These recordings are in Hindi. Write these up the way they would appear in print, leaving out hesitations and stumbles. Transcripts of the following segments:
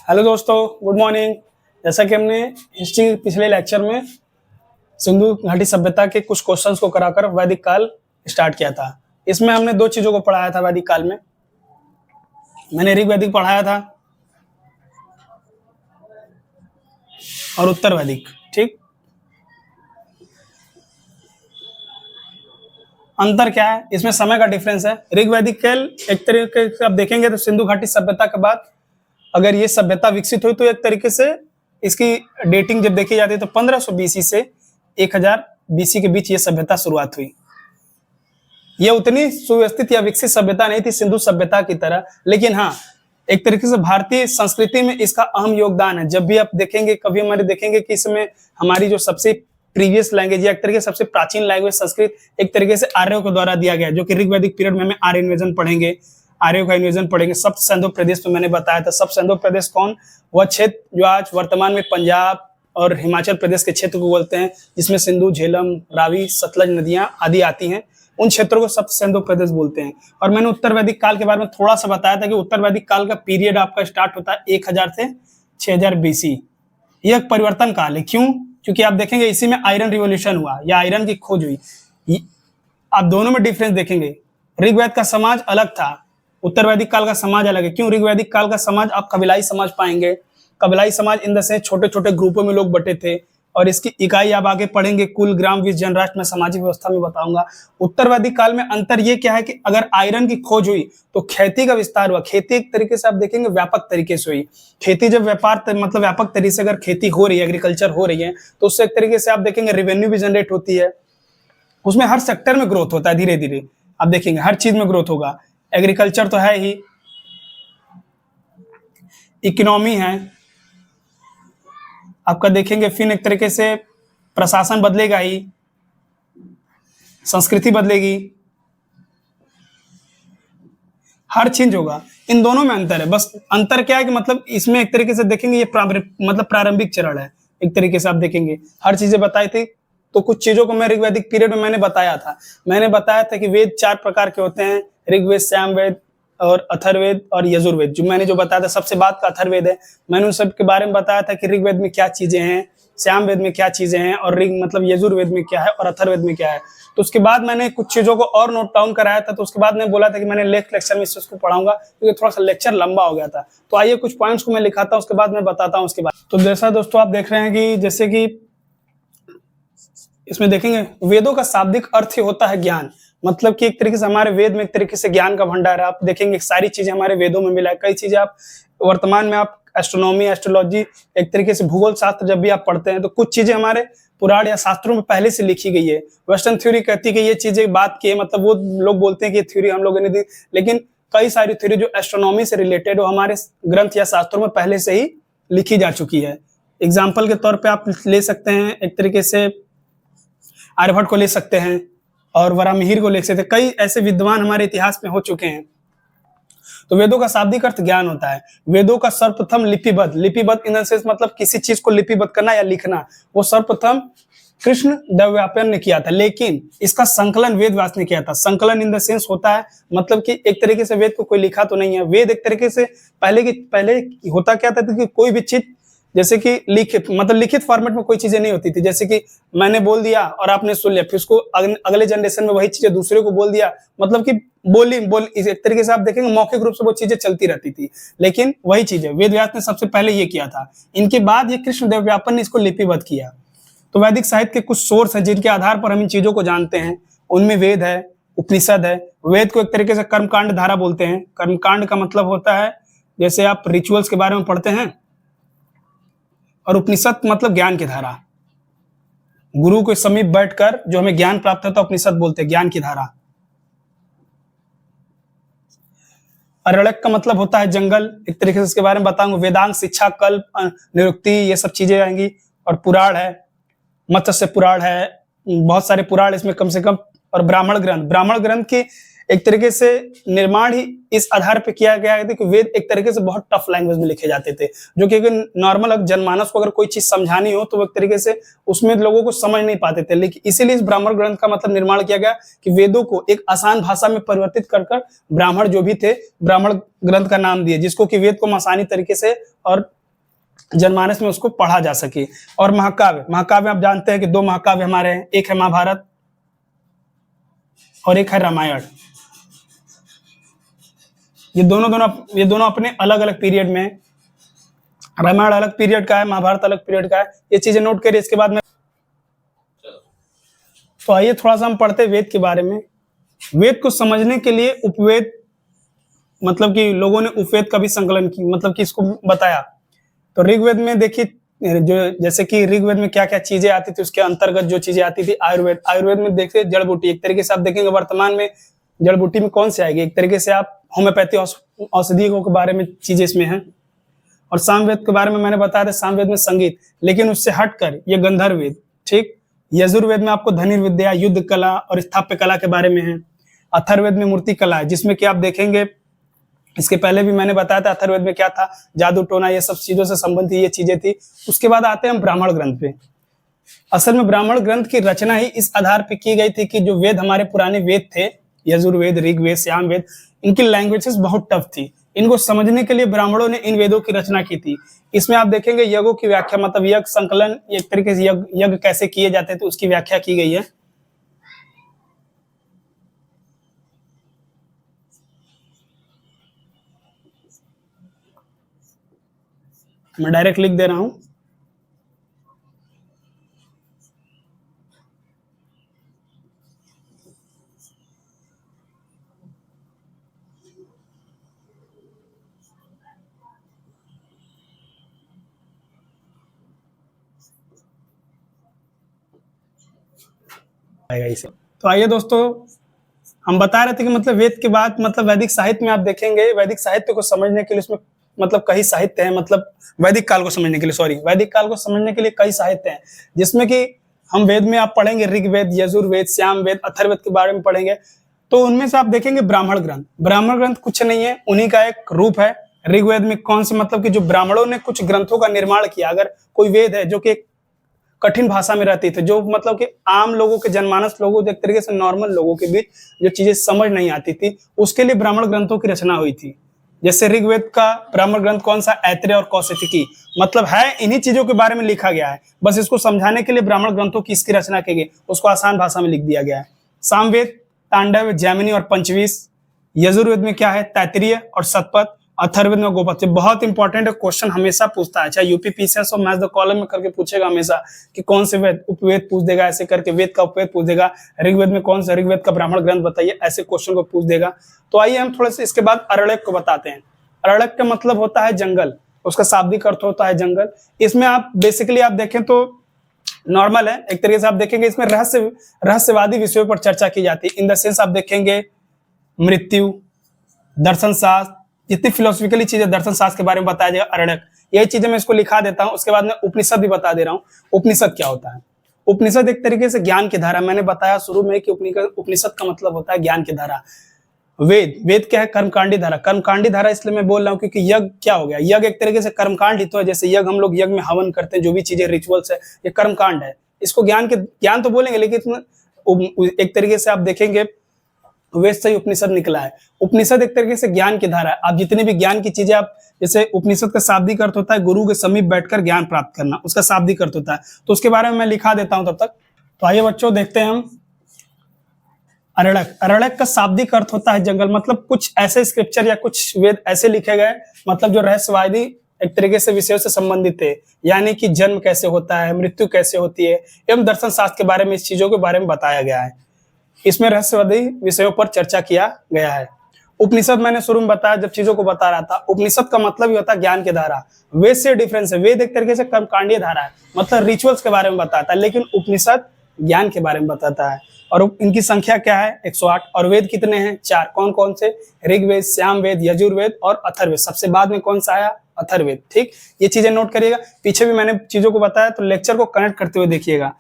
हेलो दोस्तों, गुड मॉर्निंग। जैसा कि हमने हिस्ट्री पिछले लेक्चर में सिंधु घाटी सभ्यता के कुछ क्वेश्चंस को कराकर वैदिक काल स्टार्ट किया था। इसमें हमने दो चीजों को पढ़ाया था वैदिक काल में। मैंने ऋग वैदिक पढ़ाया था और उत्तर वैदिक। ठीक, अंतर क्या है? इसमें समय का डिफरेंस है। ऋग वैदिक काल एक तरीके से आप देखेंगे तो सिंधु घाटी सभ्यता के बाद अगर ये सभ्यता विकसित हुई तो एक तरीके से इसकी डेटिंग जब देखी जाती है तो 1500 बीसी से 1000 बीसी के बीच ये सभ्यता शुरुआत हुई। ये उतनी सुव्यवस्थित या विकसित सभ्यता नहीं थी सिंधु सभ्यता की तरह, लेकिन हाँ एक तरीके से भारतीय संस्कृति में इसका अहम योगदान है। जब भी आप देखेंगे, कभी हमारे देखेंगे कि इसमें हमारी जो सबसे प्रीवियस लैंग्वेज या एक तरीके से सबसे प्राचीन लैंग्वेज संस्कृत एक तरीके से आर्यों के द्वारा दिया गया, जो कि ऋग वैदिक पीरियड में हमें आर्य इन्वेजन पढ़ेंगे, आर्यों का इन्वेजन पढ़ेंगे। सप्त सिंधु प्रदेश में मैंने बताया था। सप्त सिंधु प्रदेश कौन? वह क्षेत्र जो आज वर्तमान में पंजाब और हिमाचल प्रदेश के क्षेत्र को बोलते हैं, जिसमें सिंधु, झेलम, रावी, सतलज नदियां आदि आती हैं। उन क्षेत्रों को सप्त सिंधु प्रदेश बोलते हैं। और मैंने उत्तर वैदिक काल के बारे में थोड़ा सा बताया था कि उत्तर वैदिक काल का पीरियड आपका स्टार्ट होता है 1000 से 6000 बीसी। यह एक परिवर्तन काल है। क्यों? क्योंकि आप देखेंगे इसी में आयरन रिवोल्यूशन हुआ या आयरन की खोज हुई। आप दोनों में डिफरेंस देखेंगे। ऋग्वेद का समाज अलग था, उत्तर वैदिक काल का समाज अलग है। क्यों? ऋग वैदिक काल का समाज आप कबीलाई समाज पाएंगे। कबीलाई समाज इन द सेंस छोटे छोटे ग्रुपों में लोग बटे थे, और इसकी इकाई आप आगे पढ़ेंगे कुल, ग्राम, विश्व, जनराष्ट्र में सामाजिक व्यवस्था में बताऊंगा। उत्तर वैदिक काल में अंतर ये क्या है कि अगर आयरन की खोज हुई तो खेती का विस्तार हुआ। खेती एक तरीके से आप देखेंगे व्यापक तरीके से हुई। खेती जब मतलब व्यापक तरीके से अगर खेती हो रही है, एग्रीकल्चर हो रही है, तो उससे एक तरीके से आप देखेंगे रेवेन्यू भी जनरेट होती है। उसमें हर सेक्टर में ग्रोथ होता है, धीरे धीरे आप देखेंगे हर चीज में ग्रोथ होगा। एग्रीकल्चर तो है ही, इकोनॉमी है आपका देखेंगे, फिर एक तरीके से प्रशासन बदलेगा ही, संस्कृति बदलेगी, हर चीज होगा। इन दोनों में अंतर है। बस अंतर क्या है कि मतलब इसमें एक तरीके से देखेंगे ये मतलब प्रारंभिक चरण है। एक तरीके से आप देखेंगे हर चीजें बताई थी। तो कुछ चीजों को मैं ऋग वैदिक पीरियड में मैंने बताया था। मैंने बताया था कि वेद 4 प्रकार के होते हैं, ऋग्वेद, सामवेद और अथर्ववेद और यजुर्वेद। जो मैंने जो बताया था सबसे बाद का अथर्ववेद है। मैंने उन सब के बारे में बताया था कि ऋग्वेद में क्या चीजें हैं, सामवेद में क्या चीजें हैं, और ऋग मतलब यजुर्वेद में क्या है और अथर्ववेद में क्या है। तो उसके बाद मैंने कुछ चीजों को और नोट डाउन कराया था। तो उसके बाद मैं बोला था कि मैंने लेक्चर में इस चीज को पढ़ाऊंगा, क्योंकि थोड़ा सा लेक्चर लंबा हो गया था। तो आइए कुछ पॉइंट्स को मैं लिखाता हूँ, उसके बाद मैं बताता हूँ उसके बाद। तो जैसा दोस्तों आप देख रहे हैं कि जैसे कि इसमें देखेंगे वेदों का शाब्दिक अर्थ होता है ज्ञान। मतलब कि एक तरीके से हमारे वेद में एक तरीके से ज्ञान का भंडार है। आप देखेंगे सारी चीजें हमारे वेदों में मिला है। कई चीजें आप वर्तमान में आप एस्ट्रोनॉमी, एस्ट्रोलॉजी, एक तरीके से भूगोल शास्त्र जब भी आप पढ़ते हैं तो कुछ चीजें हमारे पुराण या शास्त्रों में पहले से लिखी गई है। वेस्टर्न थ्योरी कहती है कि ये चीजें बात की है, मतलब वो लोग बोलते हैं कि ये थ्योरी हम लोगों ने दी, लेकिन कई सारी थ्योरी जो एस्ट्रोनॉमी से रिलेटेड वो हमारे ग्रंथ या शास्त्रों में पहले से ही लिखी जा चुकी है। एग्जाम्पल के तौर पर आप ले सकते हैं, एक तरीके से आर्यभट्ट को ले सकते हैं और वराहमिहिर को ले सकते हैं। कई ऐसे विद्वान हमारे इतिहास में हो चुके हैं। तो वेदों का शाब्दिक अर्थ ज्ञान होता है। वेदों का सर्वप्रथम लिपिबद्ध इन द सेंस मतलब किसी चीज को लिपिबद्ध करना या लिखना, वो सर्वप्रथम कृष्ण देवव्यापन ने किया था, लेकिन इसका संकलन वेद व्यास ने किया था। संकलन इन द सेंस होता है मतलब कि एक तरीके से वेद को कोई लिखा तो नहीं है। वेद एक तरीके से पहले होता क्या था कि कोई भी चीज जैसे कि लिखित फॉर्मेट में कोई चीजें नहीं होती थी। जैसे कि मैंने बोल दिया और आपने सुन लिया, फिर उसको अगले जनरेशन में वही चीजें दूसरे को बोल दिया, मतलब कि बोल एक तरीके से आप देखेंगे मौखिक रूप से वो चीजें चलती रहती थी। लेकिन वही चीजें वेद व्यास ने सबसे पहले ये किया था। इनके बाद ये कृष्ण देवव्यापन ने इसको लिपिबद्ध किया। तो वैदिक साहित्य के कुछ सोर्स हैं जिनके आधार पर हम इन चीजों को जानते हैं। उनमें वेद है, उपनिषद है। वेद को एक तरीके से कर्मकांड धारा बोलते हैं। कर्मकांड का मतलब होता है जैसे आप रिचुअल्स के बारे में पढ़ते हैं, और उपनिषद मतलब ज्ञान की धारा। गुरु के समीप बैठकर जो हमें ज्ञान प्राप्त होता है उपनिषद बोलते हैं, ज्ञान की धारा। अरण्यक का मतलब होता है जंगल, एक तरीके से इसके बारे में बताऊंगा। वेदांग, शिक्षा, कल्प, निरुक्ति, ये सब चीजें आएंगी। और पुराण है, मत्स्य पुराण है, बहुत सारे पुराण इसमें कम से कम। और ब्राह्मण ग्रंथ की एक तरीके से निर्माण ही इस आधार पे किया गया है कि वेद एक तरीके से बहुत टफ लैंग्वेज में लिखे जाते थे, जो कि नॉर्मल जनमानस को अगर कोई चीज समझानी हो तो वो एक तरीके से उसमें लोगों को समझ नहीं पाते थे। लेकिन इसीलिए इस ब्राह्मण ग्रंथ का मतलब निर्माण किया गया कि वेदों को एक आसान भाषा में परिवर्तित कर ब्राह्मण जो भी थे ब्राह्मण ग्रंथ का नाम दिए, जिसको कि वेद को आसानी तरीके से और जनमानस में उसको पढ़ा जा सके। और महाकाव्य, महाकाव्य आप जानते हैं कि दो महाकाव्य हमारे हैं, एक है महाभारत और एक है रामायण। ये दोनों अपने अलग अलग पीरियड में, रामायण अलग पीरियड का है, महाभारत अलग पीरियड का है। ये चीजें नोट करिए। इसके बाद में तो आइए थोड़ा सा हम पढ़ते हैं वेद के बारे में। वेद को समझने के लिए उपवेद, मतलब कि लोगों ने उपवेद का भी संकलन की, मतलब कि इसको बताया। तो ऋग्वेद में देखिए, जो जैसे कि ऋग्वेद में क्या क्या चीजें आती थी, उसके अंतर्गत जो चीजें आती थी आयुर्वेद। आयुर्वेद में देखिए जड़ बूटी, एक तरीके से आप देखेंगे वर्तमान में जड़ बूटी में कौन से आएगी, एक तरीके से आप होम्योपैथी औषधियों के बारे में चीजें इसमें हैं। और सामवेद के बारे में मैंने बताया था, सामवेद में संगीत, लेकिन उससे हटकर ये गंधर्व वेद, ठीक। यजुर्वेद में आपको धनुर्विद्या, युद्ध कला और स्थापत्य कला के बारे में है। अथर्ववेद में मूर्ति कला है, जिसमें कि आप देखेंगे, इसके पहले भी मैंने बताया था अथर्ववेद में क्या था, जादू टोना, ये सब चीजों से संबंधित ये चीजें थी। उसके बाद आते हैं हम ब्राह्मण ग्रंथ पे। असल में ब्राह्मण ग्रंथ की रचना ही इस आधार पे की गई थी कि जो वेद हमारे पुराने वेद थे, यजुर्वेद, ऋग्वेद, सामवेद, इनकी लैंग्वेजेस बहुत टफ थी। इनको समझने के लिए ब्राह्मणों ने इन वेदों की रचना की थी। इसमें आप देखेंगे यज्ञों की व्याख्या, मतलब यज्ञ संकलन, एक तरीके से यज्ञ कैसे किए जाते थे उसकी व्याख्या की गई है। मैं डायरेक्ट लिख दे रहा हूं। इसे तो आइए दोस्तों, हम बता रहे थे कि मतलब वेद के बाद मतलब वैदिक साहित्य में आप देखेंगे, वैदिक साहित्य को समझने के लिए उसमें मतलब कई साहित्य हैं, मतलब वैदिक काल को समझने के लिए, सॉरी, वैदिक काल को समझने के लिए कई साहित्य हैं, जिसमें कि हम वेद में आप पढ़ेंगे ऋग्वेद, यजुर्वेद, सामवेद, अथर्ववेद के बारे में पढ़ेंगे। तो उनमें से आप देखेंगे ब्राह्मण ग्रंथ। ब्राह्मण ग्रंथ कुछ नहीं है, उन्हीं का एक रूप है। ऋग्वेद में कौन से, मतलब कि जो ब्राह्मणों ने कुछ ग्रंथों का निर्माण किया। अगर कोई वेद है जो कि कठिन भाषा में रहती थी, जो मतलब कि आम लोगों के, जनमानस लोगों, एक तरीके से नॉर्मल लोगों के बीच जो चीजें समझ नहीं आती थी, उसके लिए ब्राह्मण ग्रंथों की रचना हुई थी। जैसे ऋग्वेद का ब्राह्मण ग्रंथ कौन सा, ऐत्रेय और कौशिकी, मतलब है इन्हीं चीजों के बारे में लिखा गया है, बस इसको समझाने के लिए ब्राह्मण ग्रंथों की इसकी रचना की गई, उसको आसान भाषा में लिख दिया गया है। सामवेद तांडव, जैमिनी और पंचवीस। यजुर्वेद में क्या है, तैत्तिरीय और शतपथ। अथर्ववेद में गोपथ। बहुत इंपॉर्टेंट है, क्वेश्चन हमेशा पूछता है, चाहे यूपी पीसीएस और मैथ्स द कॉलम में करके पूछेगा हमेशा कि कौन से वेद, उपवेद पूछ देगा, ऐसे करके वेद का उपवेद पूछ देगा, ऋग्वेद में कौन सा, ऋग्वेद का ब्राह्मण ग्रंथ बताइए, ऐसे क्वेश्चन को पूछ देगा। तो आइए हम थोड़े से इसके बाद अरण्यक को बताते हैं। अरण्यक का मतलब होता है जंगल, उसका शाब्दिक अर्थ होता है जंगल। इसमें आप बेसिकली आप देखें तो नॉर्मल है, एक तरीके से आप देखेंगे इसमें रहस्यवादी विषयों पर चर्चा की जाती है। इन द सेंस आप देखेंगे मृत्यु, दर्शन शास्त्र, जितनी फिलोसफिकली चीजें दर्शन शास्त्र के बारे में बताया जाएगा अरण्यक। यही चीजें मैं इसको लिखा देता हूं। उसके बाद में उपनिषद भी बता दे रहा हूं। उपनिषद क्या होता है? उपनिषद एक तरीके से ज्ञान की धारा। मैंने बताया शुरू में कि उपनिषद का मतलब होता है ज्ञान की धारा। वेद क्या है? कर्मकांडी धारा। कर्मकांडी धारा इसलिए मैं बोल रहा हूँ क्योंकि यज्ञ क्या हो गया, यज्ञ एक तरीके से कर्मकांड ही तो है। जैसे यज्ञ, हम लोग यज्ञ में हवन करते हैं, जो भी चीजें रिचुअल्स है, ये कर्मकांड है। इसको ज्ञान तो बोलेंगे, लेकिन एक तरीके से आप देखेंगे वेद से ही उपनिषद निकला है। उपनिषद एक तरीके से ज्ञान की धारा है। आप जितनी भी ज्ञान की चीजें, आप जैसे उपनिषद का शाब्दिक अर्थ होता है गुरु के समीप बैठकर ज्ञान प्राप्त करना, उसका शाब्दिक अर्थ होता है। तो उसके बारे में मैं लिखा देता हूं तब तक। तो आइए बच्चों देखते हैं हम अरण्यक। अरण्यक का शाब्दिक अर्थ होता है जंगल। मतलब कुछ ऐसे स्क्रिप्चर या कुछ वेद ऐसे लिखे गए, मतलब जो रहस्यवादी एक तरीके से विषयों से संबंधित थे, यानी कि जन्म कैसे होता है, मृत्यु कैसे होती है, एवं दर्शन शास्त्र के बारे में, इस चीजों के बारे में बताया गया है। इसमें रहस्यवादी विषयों पर चर्चा किया गया है। उपनिषद मैंने शुरू में बताया जब चीजों को बता रहा था, उपनिषद का मतलब ही होता है ज्ञान की धारा। वेद से डिफरेंस है, वेद एक तरीके से कर्मकांडीय धारा है, मतलब रिचुअल्स के बारे में बताता है, लेकिन उपनिषद ज्ञान के बारे में बताता है। और इनकी संख्या क्या है? 108। और वेद कितने हैं? 4। कौन कौन से? ऋग्वेद, सामवेद, यजुर्वेद और अथर्ववेद। सबसे बाद में कौन सा आया? अथर्ववेद। ठीक, ये चीजें नोट करिएगा। पीछे भी मैंने चीजों को बताया, तो लेक्चर को कनेक्ट करते हुए देखिएगा।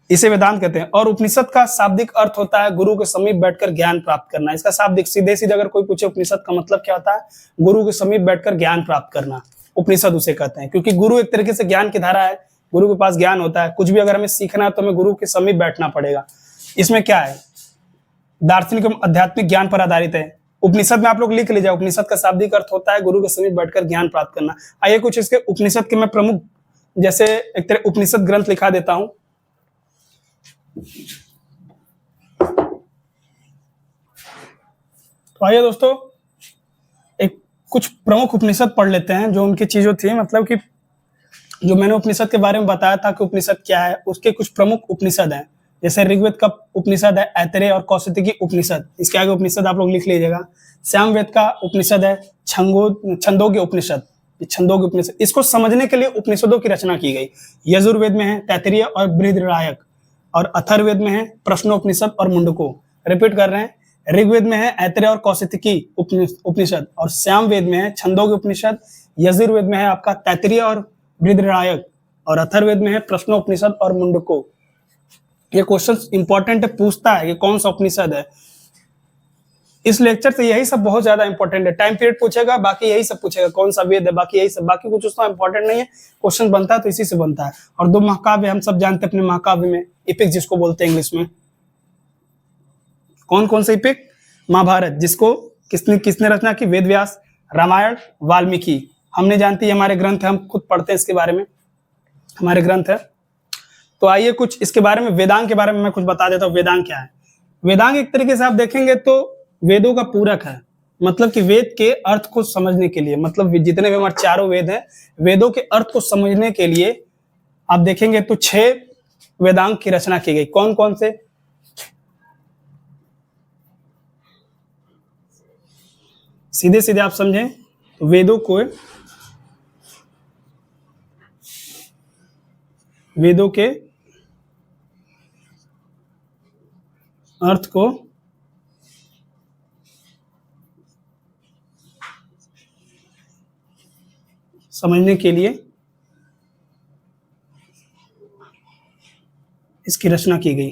इसे वेदांत कहते हैं। और उपनिषद का शाब्दिक अर्थ होता है गुरु के समीप बैठकर ज्ञान प्राप्त करना। इसका शाब्दिक सीधे सीधे अगर कोई पूछे उपनिषद का मतलब क्या होता है, गुरु के समीप बैठकर ज्ञान प्राप्त करना, उपनिषद उसे कहते हैं। क्योंकि गुरु एक तरीके से ज्ञान की धारा है, गुरु के पास ज्ञान होता है। कुछ भी अगर हमें सीखना है तो हमें गुरु के समीप बैठना पड़ेगा। इसमें क्या है, दार्शनिक एवं आध्यात्मिक ज्ञान पर आधारित है। उपनिषद में आप लोग लिख लीजिए, उपनिषद का शाब्दिक अर्थ होता है गुरु के समीप बैठकर ज्ञान प्राप्त करना। आइए कुछ इसके उपनिषद के मैं प्रमुख जैसे एक तरह उपनिषद ग्रंथ लिखा देता हूं। तो आइए दोस्तों एक कुछ प्रमुख उपनिषद पढ़ लेते हैं जो उनकी चीजों थी, मतलब कि जो मैंने उपनिषद के बारे में बताया था कि उपनिषद क्या है, उसके कुछ प्रमुख उपनिषद हैं। जैसे ऋग्वेद का उपनिषद है ऐतरेय और कौशिकी उपनिषद, इसके आगे उपनिषद आप लोग लिख लीजिएगा। सामवेद का उपनिषद है छंदोग्य उपनिषद, छंदोग्य उपनिषद। इसको समझने के लिए उपनिषदों की रचना की गई। यजुर्वेद में है तैत्तिरीय और बृहदारण्यक, और अथर्ववेद में है प्रश्नोपनिषद और मुंडको। रिपीट कर रहे हैं, ऋग्वेद में है ऐतरेय और कौशिकी उपनिषद, और सामवेद में है छंदोग्य उपनिषद, यजुर्वेद में है आपका तैत्तिरीय और बृहदारण्यक, और अथर्ववेद में है प्रश्नोपनिषद और मुंडको। ये क्वेश्चन इंपॉर्टेंट है, पूछता है कि कौन सा उपनिषद है। इस लेक्चर से यही सब बहुत ज्यादा इंपॉर्टेंट है। टाइम पीरियड पूछेगा, बाकी यही सब पूछेगा, कौन सा वेद है, बाकी यही सब, बाकी कुछ उसका इंपॉर्टेंट नहीं है। क्वेश्चन बनता है तो इसी से बनता है। और 2 महाकाव्य हम सब जानते हैं अपने महाकाव्य में, इपिक जिसको बोलते हैं इंग्लिश में। कौन कौन से इपिक? महाभारत, जिसको किसने रचना की? वेद व्यास। रामायण वाल्मीकि, हमने जानती है, हमारे ग्रंथ है, हम खुद पढ़ते हैं इसके बारे में, हमारे ग्रंथ है। तो आइए कुछ इसके बारे में, वेदांग के बारे में मैं कुछ बता देता हूँ। वेदांग क्या है? वेदांग एक तरीके से आप देखेंगे तो वेदों का पूरक है, मतलब कि वेद के अर्थ को समझने के लिए, मतलब जितने भी हमारे 4 वेद हैं, वेदों के अर्थ को समझने के लिए आप देखेंगे तो 6 वेदांग की रचना की गई। कौन कौन से? सीधे सीधे आप समझें तो वेदों के अर्थ को समझने के लिए इसकी रचना की गई।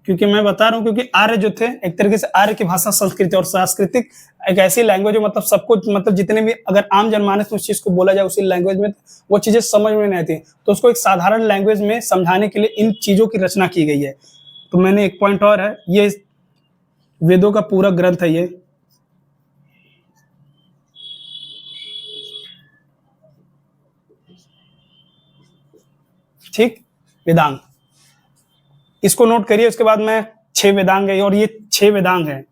क्योंकि मैं बता रहा हूं, क्योंकि आर्य जो थे, एक तरीके से आर्य की भाषा संस्कृत और सांस्कृतिक एक ऐसी लैंग्वेज है, मतलब सबको, मतलब जितने भी अगर आम जनमानस में उस चीज को बोला जाए उसी लैंग्वेज में, वो चीजें समझ में नहीं आती, तो उसको एक साधारण लैंग्वेज में समझाने के लिए इन चीजों की रचना की गई है। तो मैंने एक पॉइंट और है, ये वेदों का पूरा ग्रंथ है ये। ठीक, वेदांग, इसको नोट करिए। उसके बाद में 6 वेदांग है, और ये 6 वेदांग है।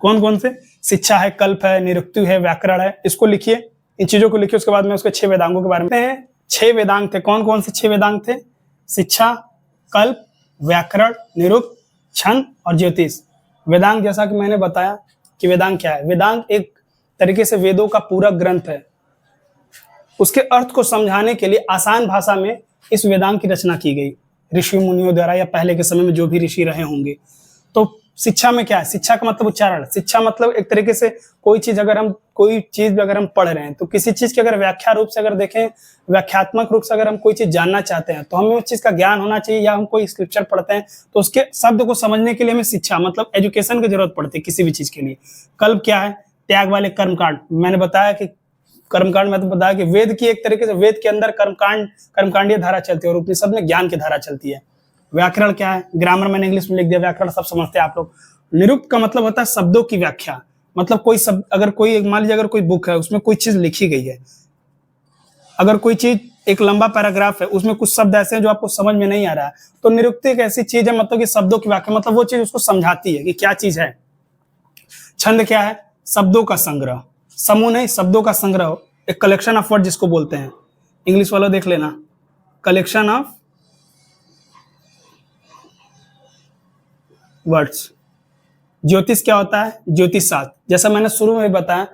कौन कौन से? शिक्षा है, कल्प है, निरुक्ति है, व्याकरण है। इसको लिखिए, इन चीजों को लिखिए। उसके बाद में उसके 6 वेदांगों के बारे में। 6 वेदांग थे। कौन कौन से 6 वेदांग थे? शिक्षा, कल्प, व्याकरण, निरुक्त, छंद और ज्योतिष। वेदांग, जैसा कि मैंने बताया कि वेदांग क्या है, वेदांग एक तरीके से वेदों का पूरा ग्रंथ है। उसके अर्थ को समझाने के लिए आसान भाषा में इस वेदांग की रचना की गई ऋषि मुनियों द्वारा, या पहले के समय में जो भी ऋषि रहे होंगे। तो शिक्षा में क्या है? शिक्षा का मतलब उच्चारण। शिक्षा मतलब एक तरीके से कोई चीज अगर हम पढ़ रहे हैं, तो किसी चीज की अगर व्याख्या रूप से अगर देखें, व्याख्यात्मक रूप से अगर हम कोई चीज जानना चाहते हैं, तो हमें उस चीज का ज्ञान होना चाहिए। या हम कोई स्क्रिप्चर पढ़ते हैं तो उसके शब्द को समझने के लिए हमें शिक्षा, मतलब एजुकेशन की जरूरत पड़ती है किसी भी चीज के लिए। कल्प क्या है? त्याग वाले कर्मकांड। मैंने बताया कि कर्मकांड में तो बताया कि वेद की एक तरीके से, वेद के अंदर कर्मकांडीय धारा चलती है और उपनिषद में ज्ञान की धारा चलती है। व्याकरण क्या है? ग्रामर मैंने इंग्लिश में लिख दिया, व्याकरण सब समझते हैं आप लोग। निरुक्त का मतलब होता है शब्दों की व्याख्या, मतलब कोई शब्द, अगर कोई, मान लीजिए अगर कोई बुक है, उसमें कोई चीज लिखी गई है, अगर कोई चीज एक लंबा पैराग्राफ है, उसमें कुछ शब्द ऐसे हैं जो आपको समझ में नहीं आ रहा है, तो निरुक्ति एक ऐसी चीज है, मतलब कि शब्दों की व्याख्या, मतलब वो चीज उसको समझाती है कि क्या चीज है। छंद क्या है? शब्दों का संग्रह, समूह नहीं, शब्दों का संग्रह, एक कलेक्शन ऑफ वर्ड जिसको बोलते हैं। इंग्लिश वालों देख लेना, कलेक्शन ऑफ वर्ड्स। ज्योतिष क्या होता है? ज्योतिष शास्त्र। जैसा मैंने शुरू में बताया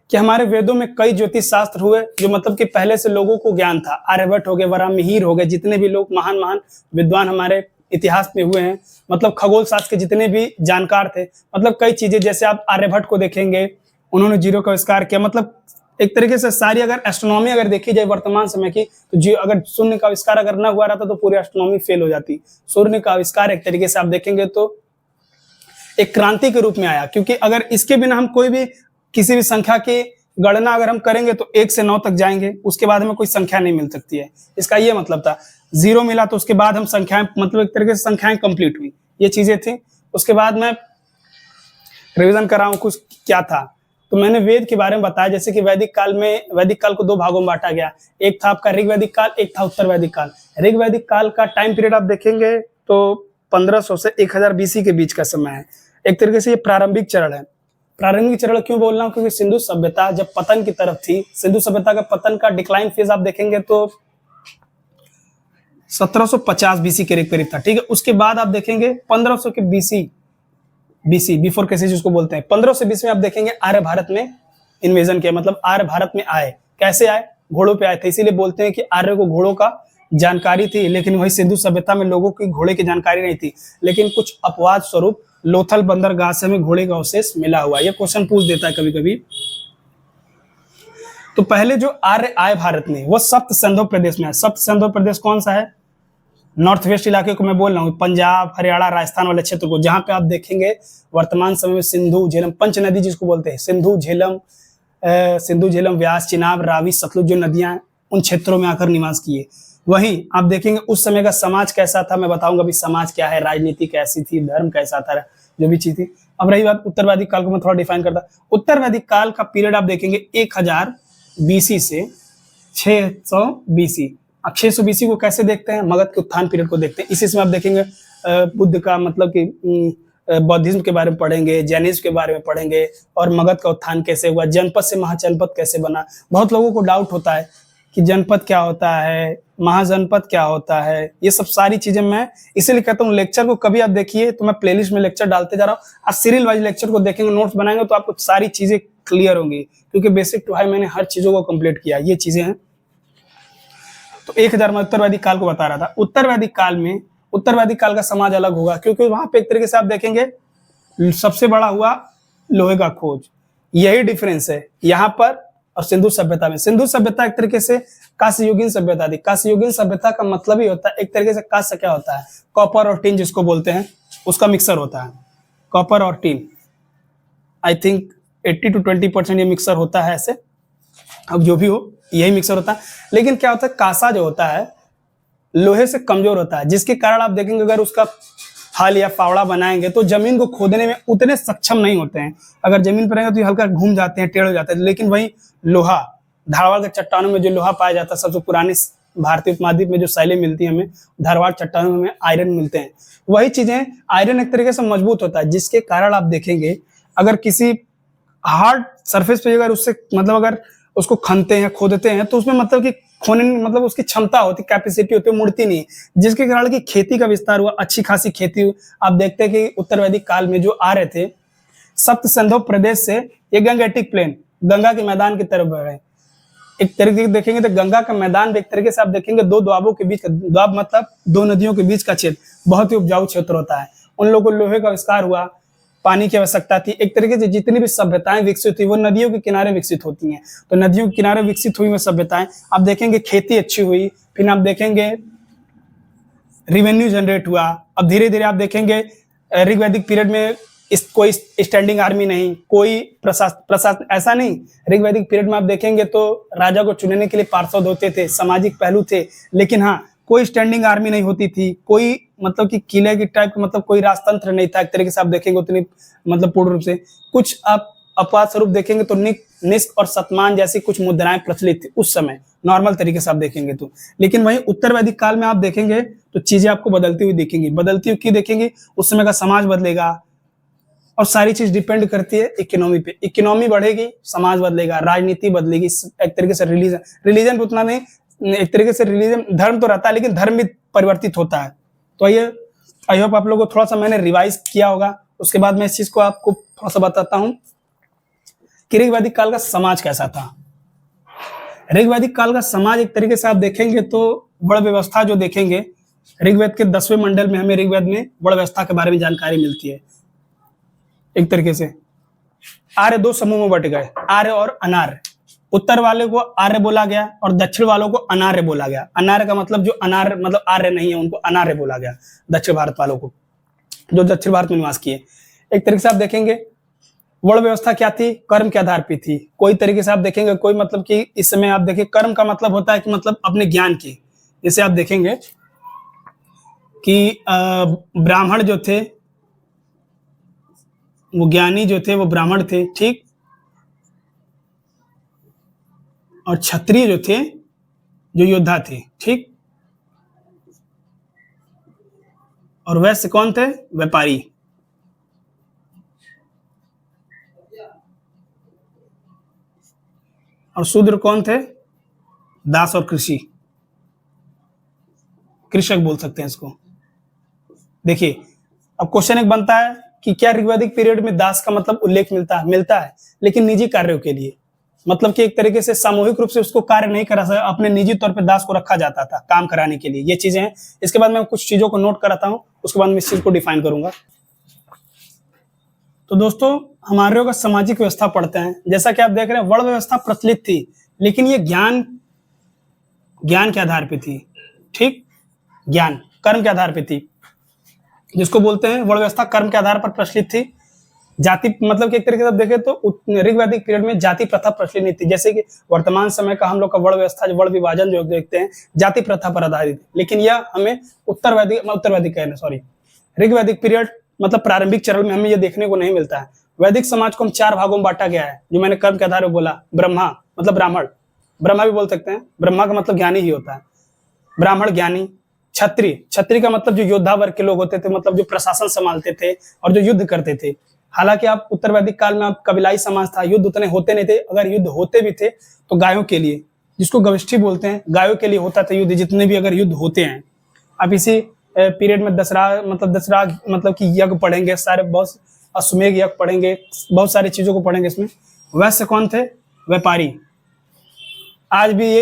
कि हमारे वेदों में कई ज्योतिष शास्त्र हुए, जो मतलब कि पहले से लोगों को ज्ञान था। आर्यभट्ट हो गए, वराहमिहिर हो गए, जितने भी लोग महान महान विद्वान हमारे इतिहास में हुए हैं, मतलब खगोल शास्त्र के जितने भी जानकार थे, मतलब कई चीजें, जैसे आप आर्यभट्ट को देखेंगे, उन्होंने जीरो का आविष्कार किया, मतलब एक तरीके से सारी अगर एस्ट्रोनॉमी अगर देखी जाए वर्तमान समय की, तो जो अगर शून्य का आविष्कार अगर न हुआ रहता तो पूरी एस्ट्रोनॉमी फेल हो जाती। शून्य का आविष्कार एक तरीके से आप देखेंगे तो एक क्रांति के रूप में आया, क्योंकि अगर इसके बिना हम कोई भी किसी भी संख्या की गणना अगर हम करेंगे तो 1 से 9 तक जाएंगे, उसके बाद हमें कोई संख्या नहीं मिल सकती है। इसका ये मतलब था 0 मिला तो उसके बाद हम संख्याएं, मतलब एक तरीके से संख्याएं कंप्लीट हुई, ये चीजें थी। उसके बाद मैं रिवीजन कर रहा हूं कुछ क्या था, तो मैंने वेद के बारे में बताया, जैसे कि वैदिक काल को 2 भागों में बांटा गया। एक था आपका ऋग वैदिक काल, एक था उत्तर वैदिक काल। ऋग वैदिक काल का टाइम पीरियड आप देखेंगे तो 1500 से 1000 बीसी के बीच का समय है। एक तरीके से ये प्रारंभिक चरण है। प्रारंभिक चरण क्यों बोल रहा हूँ, क्योंकि सिंधु सभ्यता जब पतन की तरफ थी, सिंधु सभ्यता का पतन का डिक्लाइन फेज आप देखेंगे तो 1750 बीसी के करीब था, ठीक है। उसके बाद आप देखेंगे 1500 के बीसी बिफोर क्राइसिस जिसको बोलते हैं, 1500 से 20 में आप देखेंगे आर्य भारत में इन्वेजन किया, मतलब आर्य भारत में आए। कैसे आए? घोड़ों पे आए थे, इसीलिए बोलते हैं कि आर्य को घोड़ों का जानकारी थी, लेकिन वही सिंधु सभ्यता में लोगों की घोड़े की जानकारी नहीं थी। लेकिन कुछ अपवाद स्वरूप लोथल बंदरगाह से हमें घोड़े का अवशेष मिला हुआ, ये क्वेश्चन पूछ देता है कभी कभी। तो पहले जो आर्य आए भारत में वो सप्त सिंधु प्रदेश में है। सप्त सिंधु प्रदेश कौन सा है? नॉर्थ वेस्ट इलाके को मैं बोल रहा हूँ, पंजाब, हरियाणा, राजस्थान वाले क्षेत्र को, जहां पे आप देखेंगे वर्तमान समय में सिंधु झेलम पंच नदी जिसको बोलते हैं, सिंधु झेलम व्यास, चिनाब, रावी, सतलुज जो नदियां उन क्षेत्रों में आकर निवास किए। वहीं आप देखेंगे उस समय का समाज कैसा था, मैं बताऊंगा अभी समाज क्या है, राजनीति कैसी थी, धर्म कैसा था, जो भी चीज थी। अब रही बात उत्तर वैदिक काल को, मैं थोड़ा डिफाइन करता। उत्तर वैदिक काल का पीरियड आप देखेंगे 1000 बीसी से 600 बीसी। अब 600 बीसी को कैसे देखते हैं? मगध के उत्थान पीरियड को देखते हैं। इसी में आप देखेंगे बुद्ध का मतलब कि बौद्धिज्म के बारे में पढ़ेंगे, जैनिज्म के बारे में पढ़ेंगे, और मगध का उत्थान कैसे हुआ, जनपद से महाजनपद कैसे बना। बहुत लोगों को डाउट होता है कि जनपद क्या होता है, महाजनपद क्या होता है, ये सब सारी चीजें मैं इसीलिए कहता हूँ लेक्चर को कभी आप देखिए तो मैं प्लेलिस्ट में लेक्चर डालते जा रहा हूँ। आप सीरियल वाइज लेक्चर को देखेंगे, नोट्स बनाएंगे तो आपको सारी चीजें क्लियर होंगी, क्योंकि बेसिक टू हाई मैंने हर चीजों को कंप्लीट किया, ये चीजें हैं। तो 1000 में उत्तर वैदिक काल को बता रहा था। उत्तर वैदिक काल का समाज अलग होगा, क्योंकि वहां पे एक तरीके से आप देखेंगे सबसे बड़ा हुआ लोहे का खोज, यही डिफरेंस है यहाँ पर और सिंधु सभ्यता में। सिंधु सभ्यता एक तरीके से कांस्ययुगीन सभ्यता थी। कांस्ययुगीन सभ्यता का मतलब ही होता है एक तरीके से, कांस्य क्या होता है? कॉपर और टिन जिसको बोलते हैं, उसका मिक्सर होता है, कॉपर और टिन। आई थिंक 80 to 20% ये मिक्सर होता है ऐसे, अब जो भी हो यही मिक्सर होता है। लेकिन क्या होता है, कांसा जो होता है लोहे से कमजोर होता है, जिसके कारण आप देखेंगे अगर उसका हल या फावड़ा बनाएंगे तो जमीन को खोदने में उतने सक्षम नहीं होते हैं। अगर जमीन पर रहेंगे तो ये हल्का घूम जाते हैं, टेढ़ हो जाते हैं। लेकिन वही लोहा, धारवाड़ के चट्टानों में जो लोहा पाया जाता है, सबसे पुरानी भारतीय उपमहाद्वीप में जो शैली मिलती है हमें, धारवाड़ चट्टानों में हमें आयरन मिलते हैं। वही चीजें, आयरन एक तरीके से मजबूत होता है, जिसके कारण आप देखेंगे अगर किसी हार्ड सरफेस पे अगर उससे मतलब अगर उसको खनते हैं, खोदते हैं, तो उसमें मतलब कि खोने मतलब उसकी क्षमता होती, कैपेसिटी होती है, मुड़ती नहीं, जिसके कारण की खेती का विस्तार हुआ, अच्छी खासी खेती हुई। आप देखते हैं कि उत्तर वैदिक काल में जो आ रहे थे सप्त सिंधु प्रदेश से, ये गंगेटिक प्लेन, गंगा के मैदान की तरफ बढ़ रहे हैं। एक तरीके से देखेंगे तो गंगा का मैदान एक तरीके से आप देखेंगे दो द्वाबों के बीच का, द्वाब मतलब दो नदियों के बीच का क्षेत्र बहुत ही उपजाऊ क्षेत्र होता है। उन लोगों को लोहे का आविष्कार हुआ, पानी की आवश्यकता थी। एक तरीके से जितनी भी सभ्यताएं विकसित हुई वो नदियों के किनारे विकसित होती हैं। तो नदियों के किनारे विकसित हुई वो सभ्यताएं, आप देखेंगे खेती अच्छी हुई, फिर आप देखेंगे रिवेन्यू जनरेट हुआ। अब धीरे धीरे आप देखेंगे ऋग्वैदिक पीरियड में कोई स्टैंडिंग आर्मी नहीं, कोई प्रशासन ऐसा नहीं। ऋग्वैदिक पीरियड में आप देखेंगे तो राजा को चुनने के लिए पार्षद होते थे, सामाजिक पहलू थे, लेकिन हाँ कोई स्टैंडिंग आर्मी नहीं होती थी, कोई मतलब कि किले की टाइप का मतलब कोई राजतंत्र नहीं था। एक तरीके से आप देखेंगे उतनी मतलब पूर्ण रूप से कुछ आप अपवाद स्वरूप देखेंगे तो निष्क और शतमान जैसी कुछ मुद्राएं प्रचलित थी उस समय, नॉर्मल तरीके से आप देखेंगे तो। लेकिन वहीं उत्तर वैदिक काल में आप देखेंगे तो चीजें आपको बदलती हुई दिखेंगी। बदलती हुई क्यों देखेंगी? उस समय का समाज बदलेगा और सारी चीज डिपेंड करती है इकोनॉमी पे। इकोनॉमी बढ़ेगी, समाज बदलेगा, राजनीति बदलेगी, एक तरीके से रिलीजन पे उतना नहीं, एक तरीके से रिलीजन धर्म तो रहता है लेकिन धर्म भी परिवर्तित होता है। तो ये आई होप आप लोगों को थोड़ा सा मैंने रिवाइज किया होगा। उसके बाद मैं इस चीज को आपको थोड़ा सा बताता हूं कि ऋग्वैदिक काल का समाज कैसा था। ऋग्वैदिक काल का समाज एक तरीके से आप देखेंगे तो वर्ण व्यवस्था जो देखेंगे, ऋग्वेद के 10वें मंडल में हमें ऋग्वेद में वर्ण व्यवस्था के बारे में जानकारी मिलती है। एक तरीके से आर्य दो समूह में बट गए, आर्य और अनार्य। उत्तर वाले को आर्य बोला गया और दक्षिण वालों को अनार्य बोला गया। अनार्य का मतलब जो अनार्य मतलब आर्य नहीं है उनको अनार्य बोला गया, दक्षिण भारत वालों को, जो दक्षिण भारत में निवास किए। एक तरीके से आप देखेंगे वर्ण व्यवस्था क्या थी, कर्म के आधार पर थी। कोई तरीके से आप देखेंगे कोई मतलब कि इस समय आप देखिए कर्म का मतलब होता है कि मतलब अपने ज्ञान की, जैसे आप देखेंगे कि ब्राह्मण जो थे वो ज्ञानी जो थे वो ब्राह्मण थे, ठीक, और क्षत्रिय जो थे जो योद्धा थे, ठीक, और वैश्य कौन थे, व्यापारी। और शूद्र कौन थे, दास और कृषि, कृषक बोल सकते हैं इसको। देखिए अब क्वेश्चन एक बनता है कि क्या ऋग्वैदिक पीरियड में दास का मतलब उल्लेख मिलता है, लेकिन निजी कार्यों के लिए, मतलब कि एक तरीके से सामूहिक रूप से उसको कार्य नहीं करा सकता, अपने निजी तौर पे दास को रखा जाता था काम कराने के लिए, ये चीजें हैं। इसके बाद मैं कुछ चीजों को नोट कराता हूं, उसके बाद मैं इस चीज को डिफाइन करूंगा। तो दोस्तों हमारे लोग सामाजिक व्यवस्था पढ़ते हैं, जैसा कि आप देख रहे हैं वर्ण व्यवस्था प्रचलित थी, लेकिन ये ज्ञान के आधार पर थी, ठीक, ज्ञान कर्म के आधार पर थी, जिसको बोलते हैं वर्ण व्यवस्था कर्म के आधार पर प्रचलित थी। जाति मतलब कि एक तरीके से आप देखें तो ऋग्वैदिक पीरियड में जाति प्रथा प्रचलित नहीं थी, जैसे कि वर्तमान समय का हम लोग का वर्ण व्यवस्था जो वर्ण विभाजन जो देखते हैं जाति प्रथा पर आधारित, लेकिन यह हमें ऋग्वैदिक पीरियड मतलब प्रारंभिक चरण में हमें यह देखने को नहीं मिलता है। वैदिक समाज को हम 4 भागों में बांटा गया है, जो मैंने कर्म के आधार पर बोला। ब्रह्मा मतलब ब्राह्मण, ब्रह्मा भी बोल सकते हैं, ब्रह्मा का मतलब ज्ञानी ही होता है, ब्राह्मण ज्ञानी। क्षत्रिय का मतलब जो योद्धा वर्ग के लोग होते थे, मतलब जो प्रशासन संभालते थे और जो युद्ध करते थे। हालांकि आप उत्तर वैदिक काल में आप कबीलाई समाज था, युद्ध उतने होते नहीं थे, अगर युद्ध होते भी थे तो गायों के लिए, जिसको गविष्ठी बोलते हैं, गायों के लिए होता था युद्ध, जितने भी अगर युद्ध होते हैं। अब इसी पीरियड में दसरा मतलब कि यज्ञ पढ़ेंगे सारे, बहुत अश्वमेध यज्ञ पढ़ेंगे, बहुत सारी चीजों को पढ़ेंगे इसमें। वैश्य कौन थे, व्यापारी। आज भी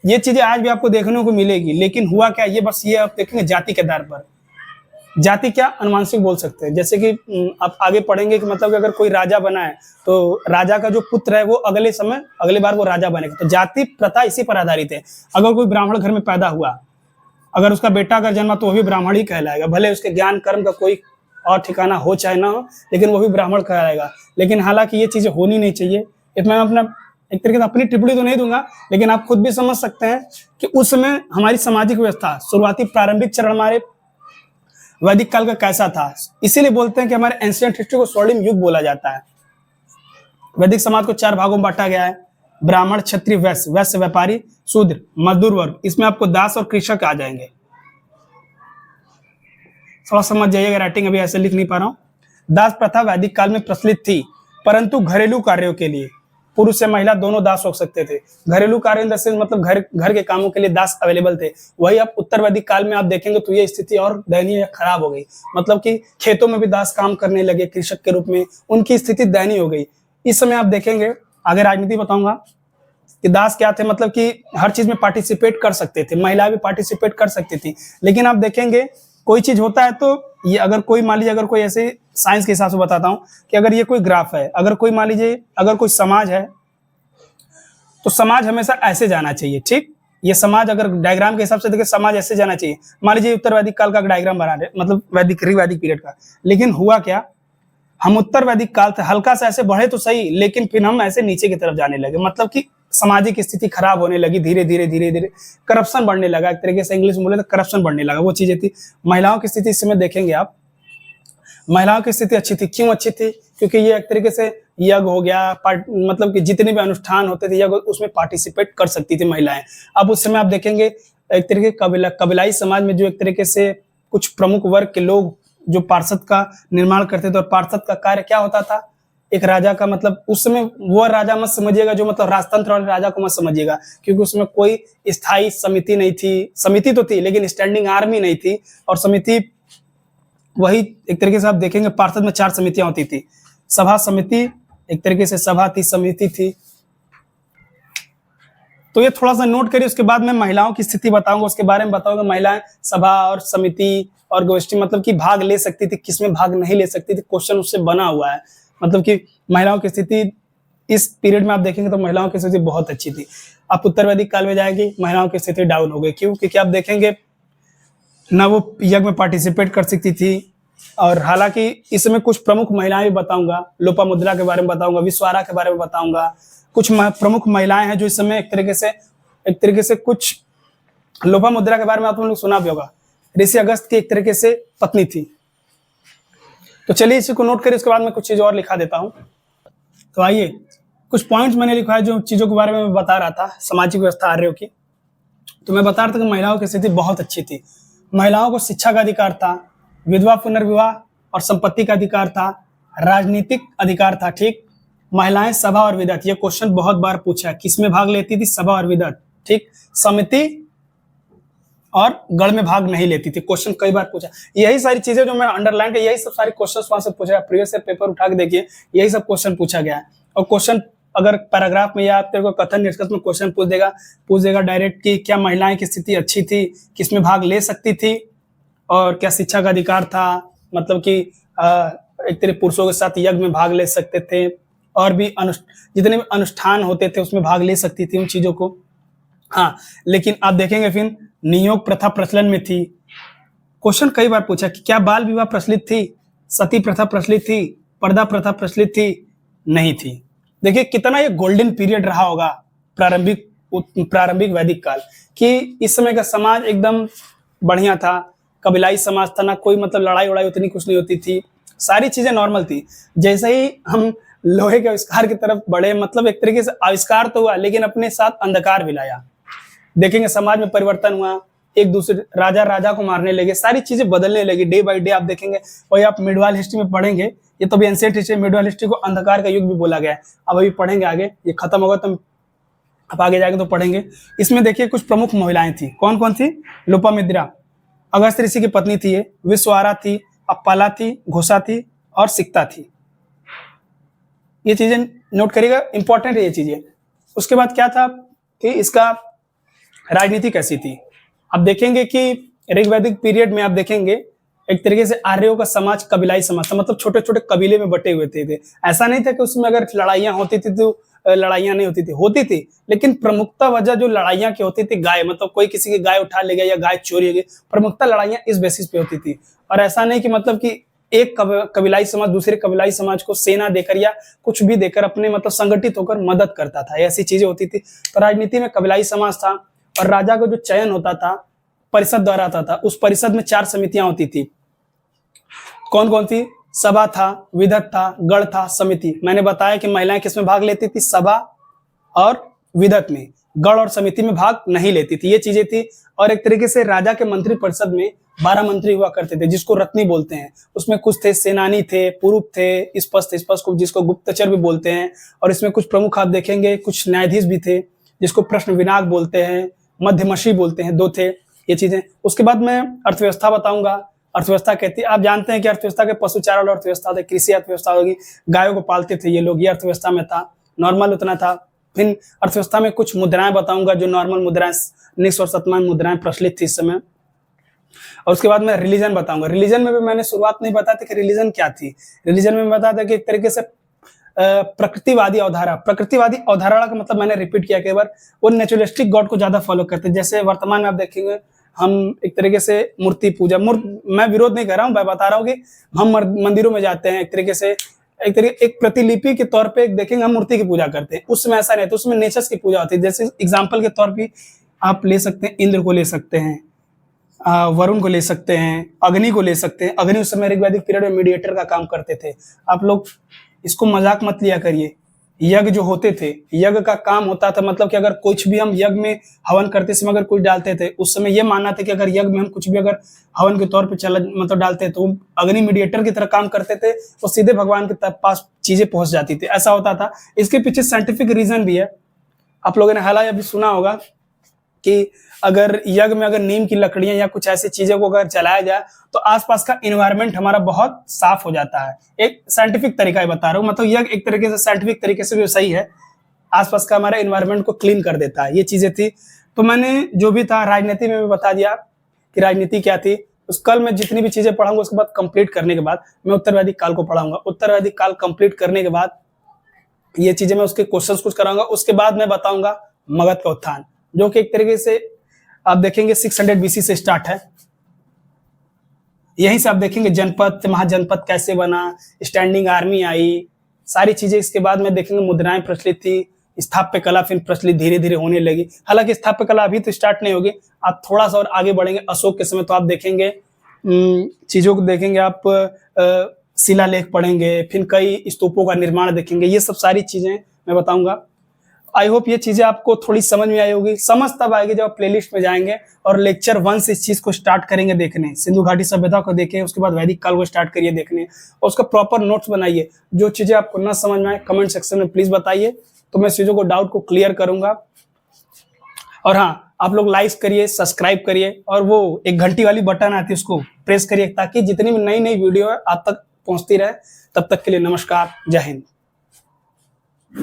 ये चीजें आज भी आपको देखने को मिलेगी, लेकिन हुआ क्या, ये बस ये आप देखेंगे जाति के आधार पर। जाति क्या, अनुवांशिक बोल सकते हैं, जैसे कि आप आगे पढ़ेंगे कि मतलब कि अगर कोई राजा बना है तो राजा का जो पुत्र है वो अगले बार वो राजा बनेगा। तो जाति प्रथा इसी पर आधारित है। अगर कोई ब्राह्मण घर में पैदा हुआ, अगर उसका बेटा अगर जन्मा तो वो भी ब्राह्मण ही कहलाएगा, भले उसके ज्ञान कर्म का कोई और ठिकाना हो चाहे ना हो, लेकिन वो भी ब्राह्मण कहलाएगा। लेकिन हालांकि ये चीजें होनी नहीं चाहिए। इसमें मैं अपना एक तरीके से अपनी टिप्पणी तो नहीं दूंगा, लेकिन आप खुद भी समझ सकते हैं कि उस समय हमारी सामाजिक व्यवस्था शुरुआती प्रारंभिक चरण हमारे वैदिक काल का कैसा था। इसीलिए बोलते हैं कि हमारे एंशिएंट हिस्ट्री को स्वर्णिम युग बोला जाता है। वैदिक समाज को 4 भागों में बांटा गया है, ब्राह्मण, क्षत्रिय, वैश्य व्यापारी, शूद्र मजदूर वर्ग। इसमें आपको दास और कृषक आ जाएंगे, थोड़ा समझ जाइएगा, राइटिंग अभी ऐसे लिख नहीं पा रहा हूं। दास प्रथा वैदिक काल में प्रचलित थी, परंतु घरेलू कार्यों के लिए पुरुष या महिला दोनों दास हो सकते थे। घरेलू कार्य मतलब घर के कामों के लिए दास अवेलेबल थे। वही आप उत्तर वैदिक काल में आप देखेंगे तो ये स्थिति और दयनीय खराब हो गई, मतलब कि खेतों में भी दास काम करने लगे कृषक के रूप में, उनकी स्थिति दयनीय हो गई। इस समय आप देखेंगे, आगे राजनीति बताऊंगा कि दास क्या थे, मतलब कि हर चीज में पार्टिसिपेट कर सकते थे, महिला भी पार्टिसिपेट कर सकती थी। लेकिन आप देखेंगे कोई चीज होता है तो ये अगर कोई मान लीजिए, अगर कोई ऐसे साइंस के हिसाब से बताता हूं कि अगर ये कोई ग्राफ है, अगर कोई मान लीजिए अगर कोई समाज है तो समाज हमेशा ऐसे जाना चाहिए, ठीक। ये समाज अगर डायग्राम के हिसाब से देखें समाज ऐसे जाना चाहिए। मान लीजिए उत्तर वैदिक काल का डायग्राम बना रहे, मतलब ऋग्वैदिक पीरियड का, लेकिन हुआ क्या, हम उत्तर वैदिक काल थे हल्का सा ऐसे बढ़े तो सही, लेकिन फिर हम ऐसे नीचे की तरफ जाने लगे, मतलब कि सामाजिक स्थिति खराब होने लगी, धीरे धीरे करप्शन बढ़ने लगा। एक तरीके से इंग्लिश में बोले तो करप्शन बढ़ने लगा, वो चीजें थी। महिलाओं की स्थिति इस समय देखेंगे आप, महिलाओं की स्थिति अच्छी थी। क्यों अच्छी थी, क्योंकि ये एक तरीके से यज्ञ हो गया, मतलब कि जितने भी अनुष्ठान होते थे यज्ञ, उसमें पार्टिसिपेट कर सकती थी महिलाएं। अब उस समय आप देखेंगे एक तरीके कबीलाई समाज में जो एक तरीके से कुछ प्रमुख वर्ग के लोग जो पार्षद का निर्माण करते थे, और पार्षद का कार्य क्या होता था, एक राजा का, मतलब उस समय वो राजा मत समझिएगा जो मतलब राजतंत्र वाले राजा को मत समझिएगा, क्योंकि उसमें कोई स्थायी समिति नहीं थी। समिति तो थी लेकिन स्टैंडिंग आर्मी नहीं थी। और समिति वही एक तरीके से आप देखेंगे पार्षद में 4 समितियां होती थी, सभा समिति, एक तरीके से सभा थी, समिति थी। तो ये थोड़ा सा नोट करिए, उसके बाद मैं महिलाओं की स्थिति बताऊंगा, उसके बारे में बताऊंगा। महिलाएं सभा और समिति और गोष्ठी मतलब कि भाग ले सकती थी, किसमें भाग नहीं ले सकती थी, क्वेश्चन उससे बना हुआ है। मतलब कि महिलाओं की स्थिति इस पीरियड में आप देखेंगे तो महिलाओं की स्थिति बहुत अच्छी थी। आप उत्तर वैदिक काल में जाएंगे, महिलाओं की स्थिति डाउन हो गई। क्यों? क्योंकि आप देखेंगे ना वो यज्ञ में पार्टिसिपेट कर सकती थी, और हालांकि इसमें कुछ प्रमुख महिलाएं भी बताऊंगा, लोपामुद्रा के बारे में बताऊंगा, विश्वारा के बारे में बताऊंगा। कुछ प्रमुख महिलाएं हैं जो इस समय एक तरीके से कुछ लोपामुद्रा के बारे में आप लोग सुना भी होगा, ऋषि अगस्त की एक तरीके से पत्नी थी। तो चलिए इसी को नोट करिए, उसके बाद मैं कुछ चीज और लिखा देता हूँ। तो आइए, कुछ पॉइंट्स मैंने लिखा है जो चीजों के बारे में मैं बता रहा था, सामाजिक व्यवस्था आर्यों की। तो मैं बता रहा था कि महिलाओं की स्थिति बहुत अच्छी थी। महिलाओं को शिक्षा का अधिकार था, विधवा पुनर्विवाह और संपत्ति का अधिकार था, राजनीतिक अधिकार था। ठीक, महिलाएं सभा और विधत, ये क्वेश्चन बहुत बार पूछा है, किसमें भाग लेती थी? सभा और विधत। ठीक, समिति और गढ़ में भाग नहीं लेती थी, क्वेश्चन कई बार पूछा। यही सारी चीजें जो मैं अंडरलाइन कर, यही सब सारे क्वेश्चन वहां से पूछा, प्रीवियस पेपर उठा के देखिए, यही सब क्वेश्चन पूछा गया है। और क्वेश्चन अगर पैराग्राफ में या तेरे को कथन निष्कर्ष में क्वेश्चन पूछ देगा डायरेक्ट कि क्या महिलाएं की स्थिति अच्छी थी, किसमें भाग ले सकती थी, और क्या शिक्षा का अधिकार था, मतलब कि एक तरह पुरुषों के साथ यज्ञ में भाग ले सकते थे, और भी जितने भी अनुष्ठान होते थे उसमें भाग ले सकती थी, उन चीजों को। हाँ, लेकिन आप देखेंगे फिर नियोग प्रथा प्रचलन में थी। क्वेश्चन कई बार पूछा कि क्या बाल विवाह प्रचलित थी, सती प्रथा प्रचलित थी, पर्दा प्रथा प्रचलित थी? नहीं थी। देखिए कितना ये गोल्डन पीरियड रहा होगा प्रारंभिक वैदिक काल, कि इस समय का समाज एकदम बढ़िया था, कबीलाई समाज था, ना कोई मतलब लड़ाई उड़ाई उतनी कुछ नहीं होती थी, सारी चीजें नॉर्मल थी। जैसे ही हम लोहे के आविष्कार की तरफ बढ़े, मतलब एक तरीके से आविष्कार तो हुआ लेकिन अपने साथ अंधकार भी लाया। देखेंगे समाज में परिवर्तन हुआ, एक दूसरे राजा को मारने लगे, सारी चीजें बदलने लगी डे बाय डे। आप देखेंगे, वही आप मिडवाल हिस्ट्री में पढ़ेंगे, ये तो भी एंशिएंट हिस्ट्री, मिडवाल हिस्ट्री को अंधकार का युग भी बोला गया है। अब अभी पढ़ेंगे आगे, ये खत्म होगा तो आप आगे जाएंगे तो पढ़ेंगे। इसमें देखिए कुछ प्रमुख महिलाएं थी, कौन कौन थी? लोपामुद्रा, अगस्त ऋषि की पत्नी थी, ये विश्वारा थी, अप्पाला थी, घोषा थी और सिक्ता थी। ये चीजें नोट करिएगा, इंपॉर्टेंट है ये चीजें। उसके बाद क्या था कि इसका राजनीति कैसी थी। आप देखेंगे कि ऋग्वैदिक पीरियड में आप देखेंगे एक तरीके से आर्यों का समाज कबीलाई समाज था, मतलब छोटे छोटे कबीले में बटे हुए थे। ऐसा नहीं था कि उसमें अगर लड़ाइयां होती थी तो लड़ाइयां नहीं होती थी, लेकिन प्रमुखता वजह जो लड़ाइयां की होती थी, गाय, मतलब कोई किसी की गाय उठा ले गया या गाय चोरी हो गई, प्रमुखता लड़ाइयां इस बेसिस पे होती थी। और ऐसा नहीं कि मतलब कि एक कबीलाई समाज दूसरे कबीलाई समाज को सेना देकर या कुछ भी देकर अपने मतलब संगठित होकर मदद करता था, ऐसी चीजें होती थी। तो राजनीति में कबीलाई समाज था, और राजा को जो चयन होता था परिषद द्वारा आता था। उस परिषद में 4 समितियां होती थी। कौन कौन थी? सभा था, विधत था, गढ़ था, समिति। मैंने बताया कि महिलाएं किसमें भाग लेती थी? सभा और विधत में। गढ़ और समिति में भाग नहीं लेती थी, ये चीजें थी। और एक तरीके से राजा के मंत्री परिषद में 12 मंत्री हुआ करते थे, जिसको रत्नी बोलते हैं। उसमें कुछ थे सेनानी थे, पुरुष थे, स्पष्ट को जिसको गुप्तचर भी बोलते हैं। और इसमें कुछ प्रमुख आप देखेंगे, कुछ न्यायाधीश भी थे जिसको प्रश्न विनाग बोलते हैं, मध्यमशी बोलते हैं, 2 थे, ये चीजें। उसके बाद मैं अर्थव्यवस्था बताऊंगा। अर्थव्यवस्था कहती है, आप जानते हैं कि अर्थव्यवस्था के पशु चारा वाला अर्थव्यवस्था थे, कृषि अर्थव्यवस्था होगी, गायों को पालते थे ये लोग, ये अर्थव्यवस्था में था, नॉर्मल उतना था। फिर अर्थव्यवस्था में कुछ मुद्राएं बताऊंगा, जो नॉर्मल मुद्राएं 19 और 17 मुद्राएं प्रचलित थी इस समय। और उसके बाद मैं रिलीजन बताऊंगा। रिलीजन में भी मैंने शुरुआत नहीं बताया था कि रिलीजन क्या थी। रिलीजन में बताया था कि एक तरीके से प्रकृतिवादी अवधारणा का मतलब मैंने रिपीट किया कई बार, वो नेचुरलिस्टिक गॉड को ज्यादा फॉलो करते हैं। जैसे वर्तमान में आप देखेंगे हम एक तरीके से मूर्ति पूजा, मैं विरोध नहीं कर रहा हूँ, मैं बता रहा हूँ कि हम मंदिरों में जाते हैं, एक तरीके से एक प्रतिलिपि के तौर पे देखेंगे हम मूर्ति की पूजा करते हैं। उसमें ऐसा नहीं, तो उसमें नेचर्स की पूजा होती है। जैसे एग्जाम्पल के तौर पे आप ले सकते हैं, इंद्र को ले सकते हैं, वरुण को ले सकते हैं, अग्नि को ले सकते हैं। अग्नि उस समय ऋग्वैदिक पीरियड में मीडिएटर का काम करते थे। आप लोग इसको मजाक मत लिया करिए। यज्ञ जो होते थे, यज्ञ का काम होता था, मतलब कि अगर कुछ भी हम यज्ञ में हवन करते समय अगर कुछ डालते थे, उस समय ये मानना था कि अगर यज्ञ में हम कुछ भी अगर हवन के तौर पे मतलब डालते तो अग्नि मीडिएटर की तरह काम करते थे, वो सीधे भगवान के पास चीजें पहुंच जाती थी, ऐसा होता था। इसके पीछे साइंटिफिक रीजन भी है। आप लोगों ने हालांकि अभी सुना होगा कि अगर यज्ञ में अगर नीम की लकड़ियां या कुछ ऐसी चीजों को अगर जलाया जाए तो आसपास का इन्वायरमेंट हमारा बहुत साफ हो जाता है। एक साइंटिफिक तरीका ही बता रहा हूँ, मतलब यज्ञ एक तरीके से साइंटिफिक तरीके से भी सही है, आसपास का हमारा इन्वायरमेंट को क्लीन कर देता है। ये चीजें थी। तो मैंने जो भी था राजनीति में भी बता दिया कि राजनीति क्या थी। उस कल मैं जितनी भी चीजें पढ़ाऊंगा उसके बाद कंप्लीट करने के बाद मैं उत्तर वैदिक काल को पढ़ाऊंगा। उत्तर वैदिक काल कंप्लीट करने के बाद ये चीजें मैं उसके क्वेश्चंस कुछ कराऊंगा। उसके बाद मैं बताऊंगा मगध का उत्थान, जो कि एक तरीके से आप देखेंगे 600 BC से स्टार्ट है। यहीं से आप देखेंगे जनपद, महाजनपद कैसे बना, स्टैंडिंग आर्मी आई, सारी चीजें। इसके बाद में देखेंगे मुद्राएं प्रचलित थी, स्थापत्य कला फिर प्रचलित धीरे धीरे होने लगी। हालांकि स्थापत्य कला अभी तो स्टार्ट नहीं होगी, आप थोड़ा सा और आगे बढ़ेंगे अशोक के समय तो आप देखेंगे चीजों को देखेंगे आप, शिलालेख पढ़ेंगे, फिर कई स्तूपों का निर्माण देखेंगे। ये सब सारी चीजें मैं बताऊंगा। आई होप ये चीजें आपको थोड़ी समझ में आई होगी। समझ तब आएगी जब आप प्लेलिस्ट में जाएंगे और लेक्चर 1 से इस चीज को स्टार्ट करेंगे देखने, सिंधु घाटी सभ्यता को देखें, उसके बाद वैदिक काल को स्टार्ट करिए देखने और उसका प्रॉपर नोट्स बनाइए। जो चीजें आपको ना समझ में आए कमेंट सेक्शन में प्लीज बताइए, तो मैं चीजों को डाउट को क्लियर करूंगा। और हाँ, आप लोग लाइक करिए, सब्सक्राइब करिए और वो एक घंटी वाली बटन आती है उसको प्रेस करिए, ताकि जितनी भी नई नई वीडियो है आप तक पहुंचती रहे। तब तक के लिए नमस्कार, जय हिंद।